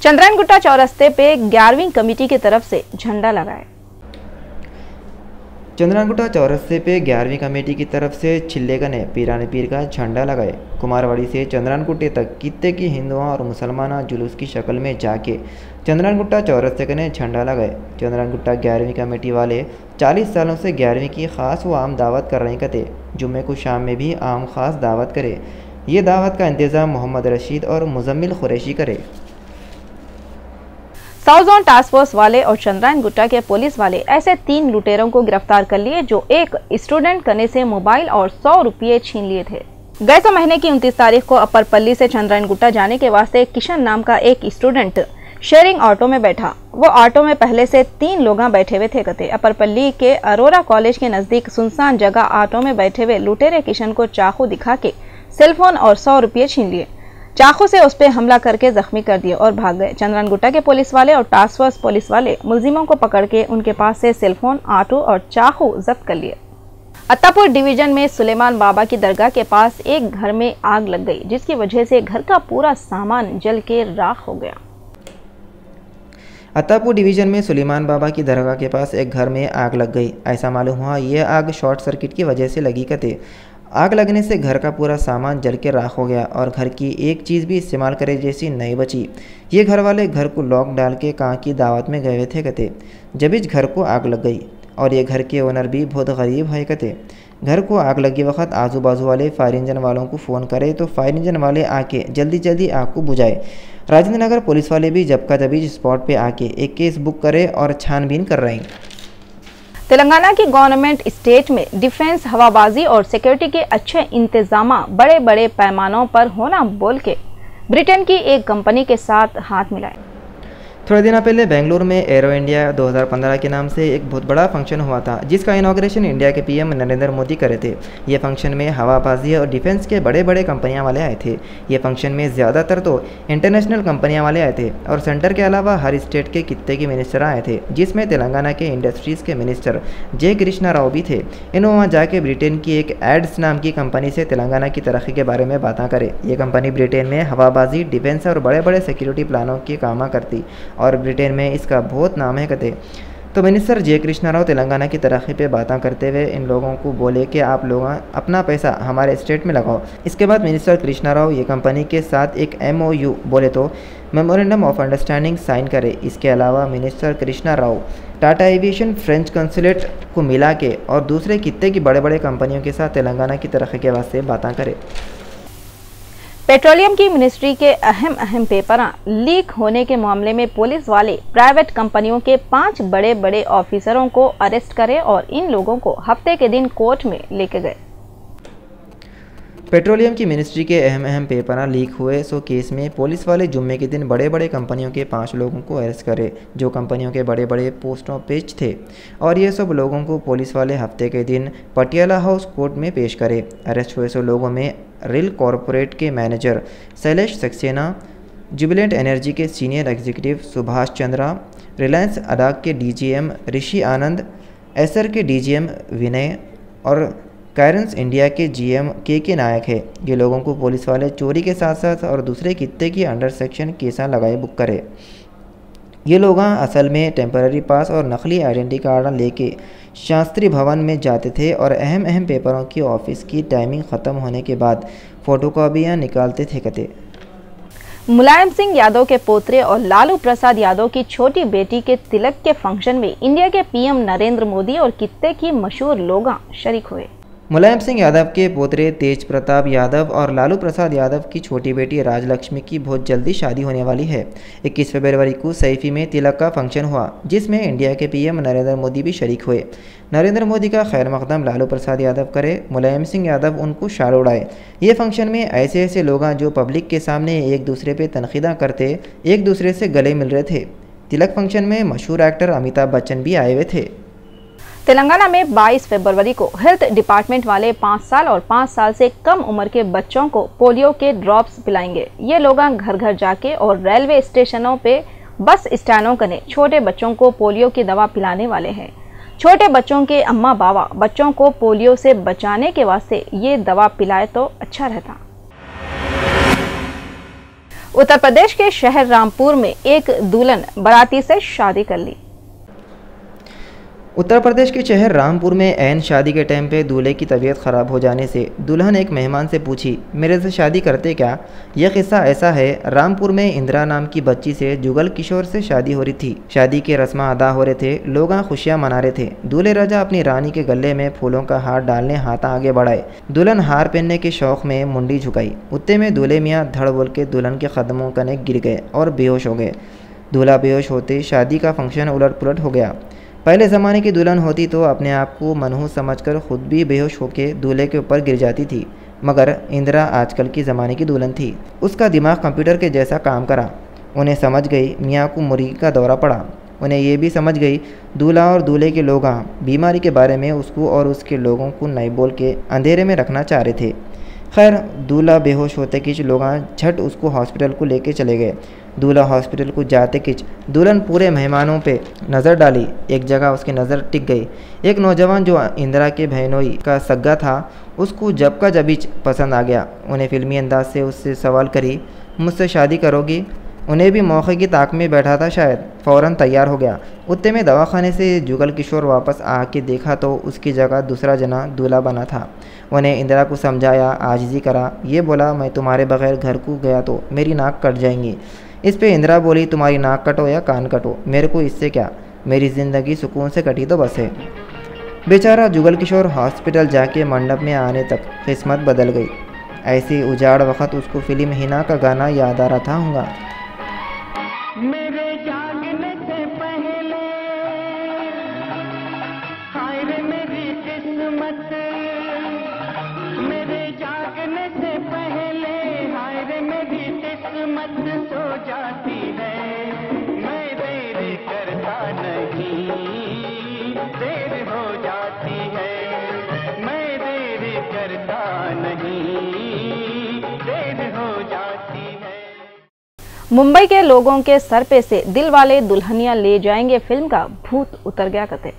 चंद्रायन गुट्टा चौरस्ते पे 11वीं कमेटी की तरफ से झंडा लगाए। चंद्रायन गुट्टा चौरस्ते पे 11वीं कमेटी की तरफ से छिल्लेगने पीराने पीर का झंडा लगाए। कुमारवाड़ी से चंद्रायन गुट्टे तक कित्ते की हिंदुओं और मुसलमाना जुलूस की शक्ल में जाके चंद्रायन गुट्टा चौरस्ते कने झंडा लगाए। चंद्रायन गुट्टा 11वीं कमेटी वाले 40 सालों से 11वीं की ख़ास व आम दावत कर रहे कते जुम्मे को शाम में भी आम ख़ास दावत करे। ये दावत का इंतज़ाम मोहम्मद रशीद और मुजम्मिल कुरैशी करे। साउथ जोन टास्क फोर्स वाले और चंद्रायन गुट्टा के पुलिस वाले ऐसे 3 लुटेरों को गिरफ्तार कर लिए जो एक स्टूडेंट कने से मोबाइल और 100 रुपये छीन लिए थे। गए महीने की 29 तारीख को अपर पल्ली से चंद्रायन गुट्टा जाने के वास्ते किशन नाम का एक स्टूडेंट शेयरिंग ऑटो में बैठा। वो ऑटो में पहले से 3 लोग बैठे हुए थे कते। अपर पल्ली के अरोरा कॉलेज के नजदीक सुनसान जगह ऑटो में बैठे हुए लुटेरे किशन को चाकू दिखा के सेलफोन और 100 रुपये छीन लिए। चाकू से उस पर हमला करके जख्मी कर दिए और भाग गए। चंद्रायन गुट्टा के पुलिस वाले और टास्क फोर्स पुलिस वाले मुलजिमों को पकड़ के उनके पास से सेलफोन, ऑटो और चाकू जब्त कर लिए। अत्तापुर डिवीजन में सुलेमान बाबा की दरगाह के पास एक घर में आग लग गई, जिसकी वजह से घर का पूरा सामान जल के राख हो गया। अत्तापुर डिवीजन में सुलेमान बाबा की दरगाह के पास एक घर में आग लग गई। ऐसा मालूम हुआ यह आग शॉर्ट सर्किट की वजह से लगी कते। आग लगने से घर का पूरा सामान जल के राख हो गया और घर की एक चीज़ भी इस्तेमाल करे जैसी नहीं बची। ये घर वाले घर को लॉक डाल के कहाँ की दावत में गए थे कते जब इस घर को आग लग गई। और ये घर के ओनर भी बहुत गरीब है कते। घर को आग लगी वक्त आजू बाजू वाले फायर इंजन वालों को फ़ोन करे तो फायर इंजन वाले आके जल्दी जल्दी आग को बुझाए। राजेंद्र नगर पुलिस वाले भी जब का तभी स्पॉट पे आके एक केस बुक करे और छानबीन कर रहे हैं। तेलंगाना की गवर्नमेंट स्टेट में डिफेंस, हवाबाजी और सिक्योरिटी के अच्छे इंतजाम बड़े बड़े पैमानों पर होना बोल के ब्रिटेन की एक कंपनी के साथ हाथ मिलाए। थोड़े दिन पहले बेंगलुरु में एरो इंडिया 2015 के नाम से एक बहुत बड़ा फंक्शन हुआ था, जिसका इनॉग्रेशन इंडिया के पीएम नरेंद्र मोदी करे थे। ये फंक्शन में हवाबाजी और डिफेंस के बड़े बड़े कंपनियां वाले आए थे। ये फंक्शन में ज़्यादातर तो इंटरनेशनल कंपनियां वाले आए थे और सेंटर के अलावा हर स्टेट के कित्ते के मिनिस्टर आए थे, जिसमें तेलंगाना के इंडस्ट्रीज़ के मिनिस्टर जे कृष्णा राव भी थे। इन्होंने वहाँ जाके ब्रिटेन की एक एड्स नाम की कंपनी से तेलंगाना की तरक्की के बारे में बातें करे। ये कंपनी ब्रिटेन में हवाबाजी, डिफेंस और बड़े बड़े सिक्योरिटी प्लानों की काम करती और ब्रिटेन में इसका बहुत नाम है कते। तो मिनिस्टर जे कृष्णा राव तेलंगाना की तरक्की पे बातें करते हुए इन लोगों को बोले कि आप लोग अपना पैसा हमारे स्टेट में लगाओ। इसके बाद मिनिस्टर कृष्णा राव ये कंपनी के साथ एक MOU बोले तो मेमोरेंडम ऑफ अंडरस्टैंडिंग साइन करे। इसके अलावा minister Krishna Rao Tata aviation, French consulate को मिला के और दूसरे कित्ते की बड़े बड़े कंपनियों के साथ तेलंगाना की तरक्की के वास्ते बातें करे। पेट्रोलियम की मिनिस्ट्री के अहम पेपर लीक होने के मामले में पुलिस वाले प्राइवेट कंपनियों के 5 बड़े बड़े ऑफिसरों को अरेस्ट करे और इन लोगों को हफ्ते के दिन कोर्ट में लेके गए। पेट्रोलियम की मिनिस्ट्री के अहम पेपर लीक हुए सो केस में पुलिस वाले जुम्मे के दिन बड़े बड़े कंपनियों के 5 लोगों को अरेस्ट करे, जो कंपनियों के बड़े बड़े पोस्टों पेज थे। और ये सब लोगों को पुलिस वाले हफ्ते के दिन पटियाला हाउस कोर्ट में पेश करे। अरेस्ट हुए सो लोगों में रिल कॉरपोरेट के मैनेजर शैलेश सक्सेना, जुबिलेंट एनर्जी के सीनियर एग्जीक्यूटिव सुभाष चंद्रा, रिलायंस अदाक के DGM ऋषि आनंद, एसर के DGM विनय और कायरेंस इंडिया के GM के नायक है। ये लोगों को पुलिस वाले चोरी के साथ साथ और दूसरे कित्ते की अंडर सेक्शन केसा लगाए बुक करे। ये लोग असल में टेम्पररी पास और नकली आइडेंटिटी कार्ड लेके शास्त्री भवन में जाते थे और अहम पेपरों की ऑफिस की टाइमिंग ख़त्म होने के बाद फ़ोटोकॉपियाँ निकालते थे कते। मुलायम सिंह यादव के पोतरे और लालू प्रसाद यादव की छोटी बेटी के तिलक के फंक्शन में इंडिया के PM नरेंद्र मोदी और कित्ते की मशहूर लोग शरीक हुए। मुलायम सिंह यादव के पोतरे तेज प्रताप यादव और लालू प्रसाद यादव की छोटी बेटी राजलक्ष्मी की बहुत जल्दी शादी होने वाली है। 21 फरवरी को सैफी में तिलक का फंक्शन हुआ, जिसमें इंडिया के PM नरेंद्र मोदी भी शरीक हुए। नरेंद्र मोदी का खैर मकदम लालू प्रसाद यादव करे, मुलायम सिंह यादव उनको शाल उड़ाए। ये फंक्शन में ऐसे लोग जो पब्लिक के सामने एक दूसरे पे तनकीदा करते एक दूसरे से गले मिल रहे थे। तिलक फंक्शन में मशहूर एक्टर अमिताभ बच्चन भी आए हुए थे। तेलंगाना में 22 फरवरी को हेल्थ डिपार्टमेंट वाले 5 साल और 5 साल से कम उम्र के बच्चों को पोलियो के ड्रॉप्स पिलाएंगे। ये लोग घर घर जाके और रेलवे स्टेशनों पे, बस स्टैंडों कने छोटे बच्चों को पोलियो की दवा पिलाने वाले हैं। छोटे बच्चों के अम्मा बाबा बच्चों को पोलियो से बचाने के वास्ते ये दवा पिलाए तो अच्छा रहता। उत्तर प्रदेश के शहर रामपुर में एक दुल्हन बाराती से शादी कर ली। उत्तर प्रदेश के शहर रामपुर में ऐन शादी के टाइम पे दूल्हे की तबीयत ख़राब हो जाने से दुल्हन एक मेहमान से पूछी, मेरे से शादी करते क्या। यह किस्सा ऐसा है, रामपुर में इंदिरा नाम की बच्ची से जुगल किशोर से शादी हो रही थी। शादी के रस्म अदा हो रहे थे, लोग खुशियाँ मना रहे थे। दूल्हे राजा अपनी रानी के गले में फूलों का हार डालने हाथ आगे बढ़ाए। दुल्हन हार पहनने के शौक में मुंडी झुकाई। उतने में दूल्हे मियाँ धड़ बोल के दुल्हन के कदमों कने गिर गए और बेहोश हो गए। दूल्हा बेहोश होते शादी का फंक्शन उलट पुलट हो गया। पहले ज़माने की दुल्हन होती तो अपने आप को मनहूस समझकर खुद भी बेहोश होकर दूल्हे के ऊपर गिर जाती थी, मगर इंदिरा आजकल की ज़माने की दुल्हन थी। उसका दिमाग कंप्यूटर के जैसा काम करा। उन्हें समझ गई मियाँ को मुर्गी का दौरा पड़ा। उन्हें ये भी समझ गई दूल्हा और दूल्हे के लोग बीमारी के बारे में उसको और उसके लोगों को नहीं बोल के अंधेरे में रखना चाह रहे थे। खैर, दूल्हा बेहोश होते किच लोग झट उसको हॉस्पिटल को लेके चले गए। दूल्हा हॉस्पिटल को जाते किच दुल्हन पूरे मेहमानों पे नज़र डाली। एक जगह उसकी नज़र टिक गई। एक नौजवान जो इंदिरा के बहनोई का सग्गा था, उसको जब का जभी पसंद आ गया। उन्हें फिल्मी अंदाज से उससे सवाल करी, मुझसे शादी करोगी। उन्हें भी मौके की ताक में बैठा था, शायद फ़ौरन तैयार हो गया। उतने में दवाखाने से जुगल किशोर वापस आके देखा तो उसकी जगह दूसरा जना दूल्हा बना था। उन्हें इंदिरा को समझाया, आजिज़ी करा। ये बोला, मैं तुम्हारे बगैर घर को गया तो मेरी नाक कट जाएंगी। इस पे इंदिरा बोली, तुम्हारी नाक कटो या कान कटो, मेरे को इससे क्या, मेरी ज़िंदगी सुकून से कटी तो बस है। बेचारा जुगल किशोर हॉस्पिटल जाके मंडप में आने तक किस्मत बदल गई। ऐसे उजाड़ वक्त उसको फिल्म हिना का गाना याद आ रहा था होगा। मेरे जागने से पहले हाय रे मेरी किस्मत, मेरे जागने से पहले हाय रे मेरी किस्मत सो जाती है। मैं देर करता नहीं, देर हो जाती है। मैं देर करता नहीं, देर हो जाती है। मुंबई के लोगों के सर पे से दिल वाले दुल्हनिया ले जाएंगे फिल्म का भूत उतर गया कते।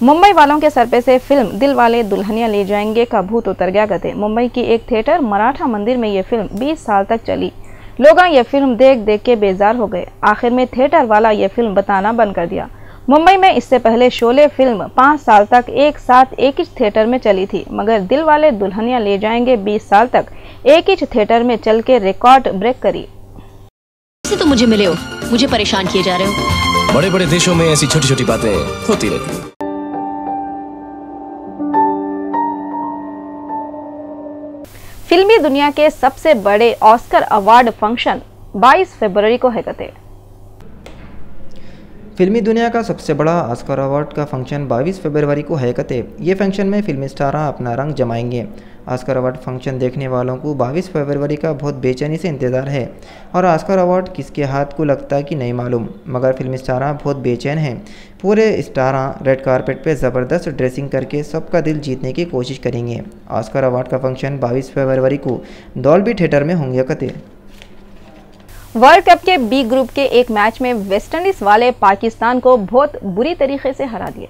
मुंबई वालों के सर पे से फिल्म दिल वाले दुल्हनिया ले जाएंगे का भूत उतर गया कते। मुंबई की एक थिएटर मराठा मंदिर में ये फिल्म 20 साल तक चली। लोग ये फिल्म देख देख के बेजार हो गए। आखिर में थिएटर वाला ये फिल्म बताना बंद कर दिया। मुंबई में इससे पहले शोले फिल्म 5 साल तक एक साथ एक ही थिएटर में चली थी, मगर दिल वाले दुल्हनिया ले जाएंगे 20 साल तक एक ही थिएटर में चल के रिकॉर्ड ब्रेक करी। तो मुझे मिले हो, मुझे परेशान किए जा रहे हो। बड़े बड़े देशों में ऐसी छोटी छोटी बातें होती रहती हैं। फिल्मी दुनिया के सबसे बड़े ऑस्कर अवार्ड फंक्शन 22 फरवरी को है कते। फिल्मी दुनिया का सबसे बड़ा ऑस्कर अवार्ड का फंक्शन 22 फरवरी को है कते। ये फंक्शन में फिल्मी स्टार अपना रंग जमाएंगे। ऑस्कर अवार्ड फंक्शन देखने वालों को 22 फरवरी का बहुत बेचैनी से इंतज़ार है और ऑस्कर अवार्ड किसके हाथ को लगता है कि नहीं मालूम, मगर फिल्मी स्टार बहुत बेचैन हैं। पूरे स्टार रेड कारपेट पे ज़बरदस्त ड्रेसिंग करके सबका दिल जीतने की कोशिश करेंगे। ऑस्कर अवार्ड का फंक्शन 22 फरवरी को डॉल्बी थिएटर में होंगे कते। वर्ल्ड कप के बी ग्रुप के एक मैच में वेस्टइंडीज वाले पाकिस्तान को बहुत बुरी तरीके से हरा दिए।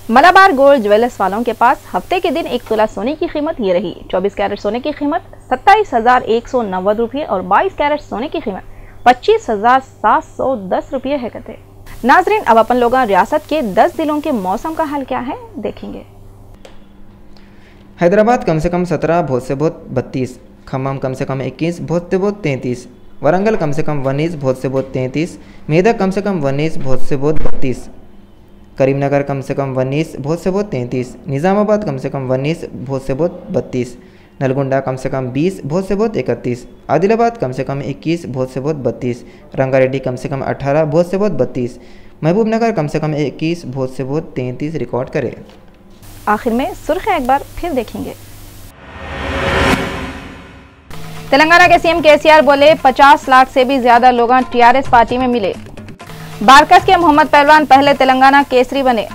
मलाबार गोल्ड ज्वेलर्स वालों के पास हफ्ते के दिन 1 तोला सोने की कीमत ये रही। 24 कैरेट सोने की कीमत 27,190 रुपये और 22 कैरेट सोने की कीमत 25,710 रुपये है कहते। नाजरीन, अब अपन लोग रियासत के 10 जिलों के मौसम का हाल क्या है देखेंगे। हैदराबाद कम से कम 17, बहुत से बहुत 32, खम्मम कम से कम 21, बहुत से बहुत 33, वरंगल कम से कम 19, बहुत से बहुत 33, मेदक कम से कम 19, बहुत से बहुत 32, करीमनगर कम से कम 19, बहुत से बहुत 33, निज़ामाबाद कम से कम 19, बहुत से बहुत 32, नलगुंडा कम से कम 20, बहुत से बहुत 31, आदिलाबाद कम से कम 21, बहुत से बहुत 32, रंगारेड्डी कम से कम 18, बहुत से बहुत 32, महबूबनगर कम से कम 21, बहुत से बहुत 33 रिकॉर्ड करे। आखिर में सुर्खियां एक बार फिर देखेंगे। तेलंगाना के सीएम केसीआर बोले 50 लाख से भी ज्यादा लोग टीआरएस पार्टी में मिले। बारकस के मोहम्मद पहलवान पहले तेलंगाना केसरी बने।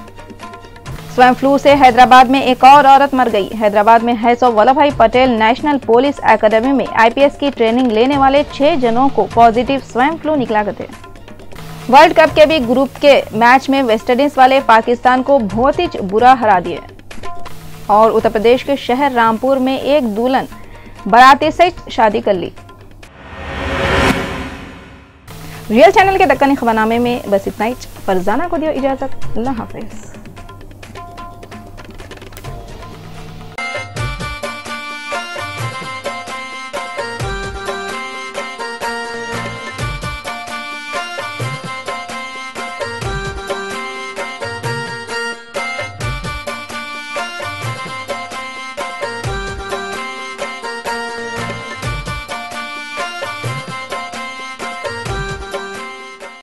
स्वाइन फ्लू से हैदराबाद में एक और औरत मर गई। हैदराबाद में हैसो वल्लभ भाई पटेल नेशनल पुलिस एकेडमी में आईपीएस की ट्रेनिंग लेने वाले 6 जनों को पॉजिटिव स्वाइन फ्लू निकला थे। वर्ल्ड कप के भी ग्रुप के मैच में वेस्टइंडीज वाले पाकिस्तान को बहुत ही बुरा हरा दिए। और उत्तर प्रदेश के शहर रामपुर में एक दुल्हन बाराती सहित शादी कर ली। रियल चैनल के दक्कनी खबरनामे में बस इतना ही। फरजाना को दियो इजाजत। अल्लाह हाफिज।